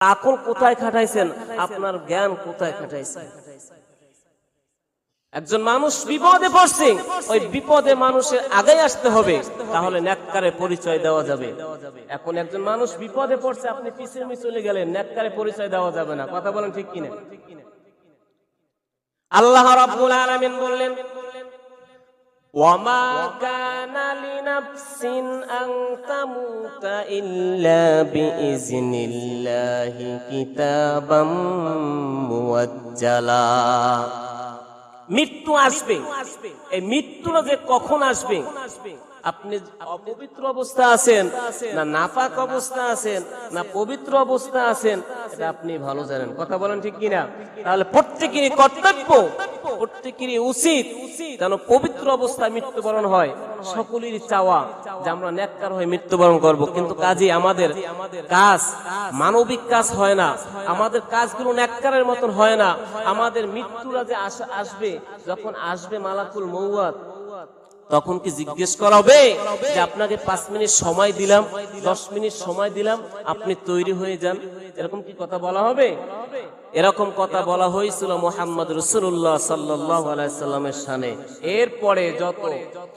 আকল কোথায় খাটাইছেন, আপনার জ্ঞান কোথায় খাটাইছেন। একজন মানুষ বিপদে পড়ছে, ওই বিপদে মানুষের আগে আসতে হবে, তাহলে নেককারে পরিচয় দেওয়া যাবে। এখন একজন মানুষ বিপদে পড়ছে, আপনি পিছিয়ে চলে গেলেন, নেককারে পরিচয় দেওয়া যাবে না। কথা বলেন ঠিক কিনা? আল্লাহ রাব্বুল আলামিন বললেন, ওয়ামা কানা লিনাফসিন আন তামুতা ইল্লা বিইজনিল্লাহি কিতাবাম মুআজ্জালা। মৃত্যু আসবে, এই মৃত্যুটা যে কখন আসবে, আপনি অপবিত্র অবস্থা আছেন না নাপাক অবস্থা আছেন না পবিত্র অবস্থা আছেন, এটা আপনি ভালো জানেন। কথা বলেন ঠিক কিনা? তাহলে প্রত্যেকেরই কর্তব্য, প্রত্যেকেরই উচিত যেন পবিত্র অবস্থায় মৃত্যুবরণ হয়। সকলেরই চাওয়া যে আমরা নেককার হয়ে মৃত্যুবরণ করব, কিন্তু কাজে আমাদের কাজ মানবিক কাজ হয় না, আমাদের কাজগুলো নেককারের মতন হয় না। আমাদের মৃত্যুরা যে আসবে, যখন আসবে মালাকুল মউত, তখন কি জিজ্ঞেস করা হবে যে আপনাকে 5 মিনিট সময় দিলাম, 10 মিনিট সময় দিলাম, আপনি তৈরি হয়ে যান? এরকম কি কথা বলা হবে? এরকম কথা বলা হয়েছিল মুহাম্মদ রাসূলুল্লাহ সাল্লাল্লাহু আলাইহি সাল্লামের শানে। এরপরে যত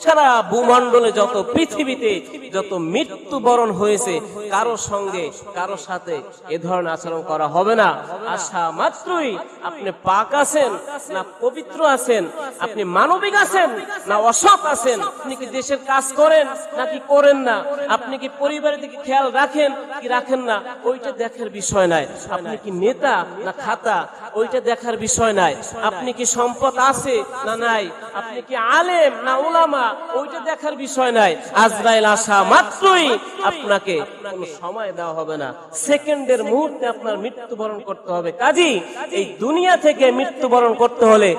সারা ভূমণ্ডলে, যত পৃথিবীতে যত মৃত্যুবরণ হয়েছে, কারো সঙ্গে কারো সাথে এ ধরনের আচরণ করা হবে না। আশা মাত্রই আপনি পাক আছেন না পবিত্র আছেন, আপনি মানবিক আছেন না অসৎ আছেন, আপনি কি দেশের কাজ করেন নাকি করেন না, আপনি কি পরিবারের দিকে খেয়াল রাখেন কি রাখেন না, ওইটা দেখার বিষয় নাই। আপনি কি নেতা না খাতা, ওইটা দেখার বিষয় নাই। আপনি কি সম্পদ আছে না নাই, আপনি কি আলেম না উলামা, ওইটা দেখার বিষয় নাই। আজরাইল আসা মাত্রই আপনাকে কোনো সময় দেওয়া হবে না, সেকেন্ডের মুহূর্তে আপনার মৃত্যুবরণ করতে হবে। কাজী এই দুনিয়া থেকে মৃত্যুবরণ করতে হলে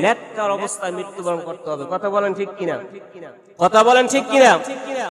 নেককার অবস্থায় মৃত্যুবরণ করতে হবে। কথা বলেন ঠিক কিনা? কথা বলেন ঠিক কিনা?